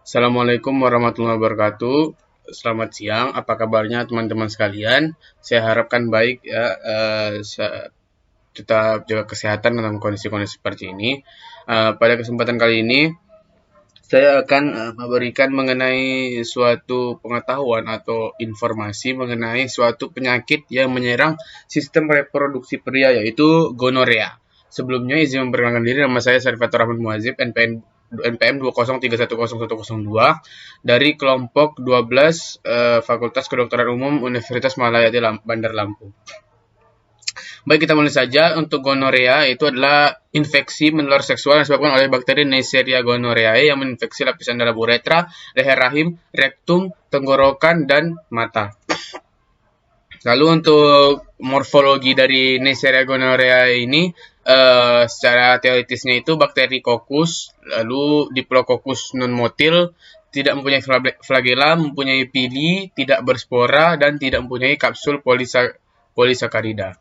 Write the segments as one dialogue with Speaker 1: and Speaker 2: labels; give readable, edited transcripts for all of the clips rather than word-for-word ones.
Speaker 1: Assalamualaikum warahmatullahi wabarakatuh. Selamat siang, apa kabarnya teman-teman sekalian? Saya harapkan baik ya, tetap jaga kesehatan dalam kondisi-kondisi seperti ini. Pada kesempatan kali ini, saya akan memberikan mengenai suatu pengetahuan atau informasi mengenai suatu penyakit yang menyerang sistem reproduksi pria, yaitu gonorea. Sebelumnya izin memperkenalkan diri, nama saya Syarifatur Rahman Muazib, NPM 203110102 dari kelompok 12 Fakultas Kedokteran Umum Universitas Malaya Bandar Lampung. Baik, kita mulai saja. Untuk gonorea itu adalah infeksi menular seksual yang disebabkan oleh bakteri Neisseria gonorrhoeae yang menginfeksi lapisan dalam uretra, leher rahim, rektum, tenggorokan, dan mata. Lalu untuk morfologi dari Neisseria gonorrhoeae ini secara teoritisnya itu bakteri kokus, lalu Diplococcus non-motile, tidak mempunyai flagela, mempunyai pili, tidak berspora, dan tidak mempunyai kapsul polisakarida.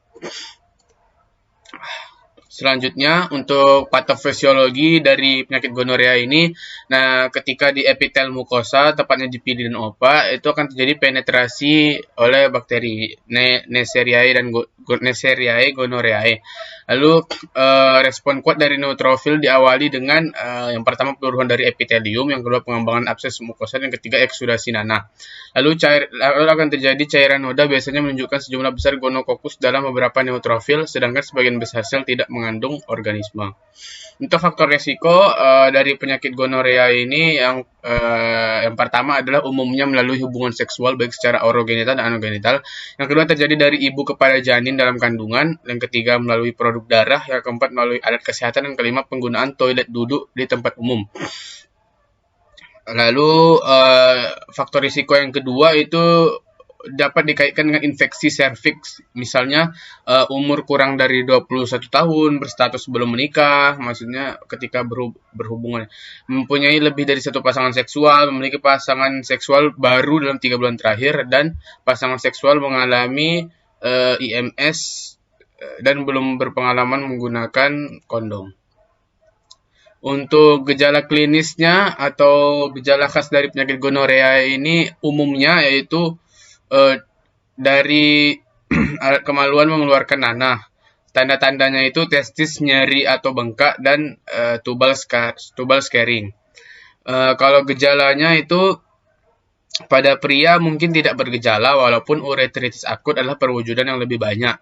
Speaker 1: Selanjutnya untuk patofisiologi dari penyakit gonorea ini, nah ketika di epitel mukosa, tepatnya di pili dan opa, itu akan terjadi penetrasi oleh bakteri Neisseria dan Neisseria gonorrhoeae. Lalu respon kuat dari neutrofil diawali dengan yang pertama peluruhan dari epitelium, yang kedua pengembangan abses mukosa, dan yang ketiga eksudasi nanah. Lalu akan terjadi cairan noda, biasanya menunjukkan sejumlah besar gonokokus dalam beberapa neutrofil, sedangkan sebagian besar sel tidak mengandung organisme. Untuk faktor resiko dari penyakit gonorea ini yang pertama adalah umumnya melalui hubungan seksual baik secara orogenital dan anogenital. Yang kedua terjadi dari ibu kepada janin dalam kandungan. Yang ketiga melalui produk darah. Yang keempat melalui alat kesehatan. Dan kelima penggunaan toilet duduk di tempat umum. Lalu faktor risiko yang kedua itu dapat dikaitkan dengan infeksi serviks, misalnya umur kurang dari 21 tahun, berstatus belum menikah, maksudnya ketika berhubungan, mempunyai lebih dari satu pasangan seksual, memiliki pasangan seksual baru dalam 3 bulan terakhir, dan pasangan seksual mengalami IMS dan belum berpengalaman menggunakan kondom. Untuk gejala klinisnya atau gejala khas dari penyakit gonorea ini umumnya yaitu dari alat kemaluan mengeluarkan nanah. Tanda-tandanya itu testis nyeri atau bengkak dan tubal scarring. Kalau gejalanya itu pada pria mungkin tidak bergejala walaupun uretritis akut adalah perwujudan yang lebih banyak.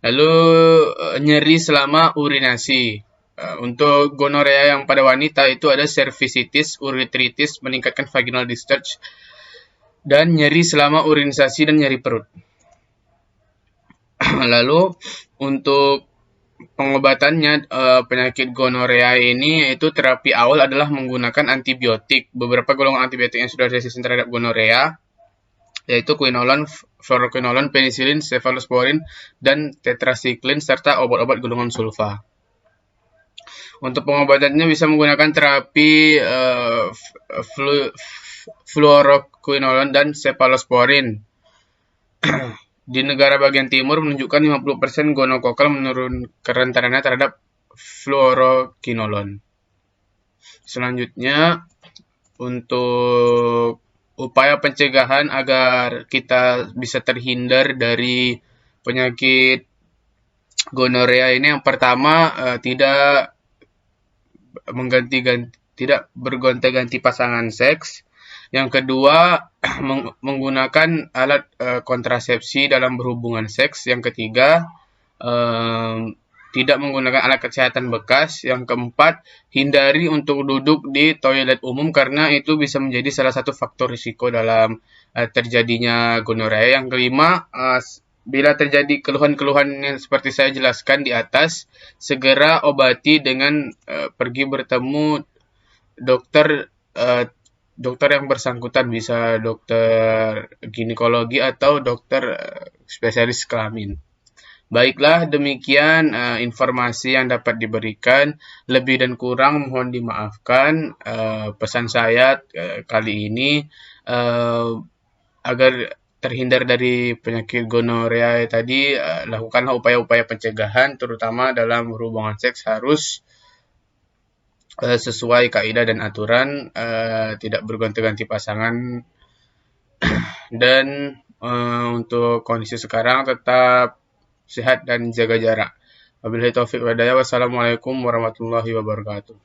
Speaker 1: Lalu nyeri selama urinasi. Untuk gonorea yang pada wanita itu ada cervicitis, uretritis, meningkatkan vaginal discharge, dan nyeri selama urinisasi dan nyeri perut. Lalu untuk pengobatannya penyakit gonorea ini yaitu terapi awal adalah menggunakan antibiotik. Beberapa golongan antibiotik yang sudah resisten terhadap gonorea yaitu quinolone, fluoroquinolone, penisilin, cephalosporin, dan tetracycline serta obat-obat golongan sulfa. Untuk pengobatannya bisa menggunakan terapi fluoroquinolone dan cephalosporin. Di negara bagian timur menunjukkan 50% gonokokal menurun kerentanannya terhadap fluoroquinolone. Selanjutnya, untuk upaya pencegahan agar kita bisa terhindar dari penyakit gonorea ini, yang pertama tidak bergonta-ganti pasangan seks. Yang kedua, menggunakan alat kontrasepsi dalam berhubungan seks. Yang ketiga, tidak menggunakan alat kesehatan bekas. Yang keempat, hindari untuk duduk di toilet umum karena itu bisa menjadi salah satu faktor risiko dalam terjadinya gonorea. Yang kelima, bila terjadi keluhan-keluhan yang seperti saya jelaskan di atas, segera obati dengan pergi bertemu dokter yang bersangkutan, bisa dokter ginekologi atau dokter spesialis kelamin. Baiklah, demikian informasi yang dapat diberikan. Lebih dan kurang mohon dimaafkan. Pesan saya kali ini agar terhindar dari penyakit gonorea tadi, lakukanlah upaya-upaya pencegahan, terutama dalam hubungan seks harus sesuai kaidah dan aturan, tidak bergonta-ganti pasangan, dan untuk kondisi sekarang tetap sehat dan jaga jarak. Wabillahi taufiq wal hidayah. Wassalamualaikum warahmatullahi wabarakatuh.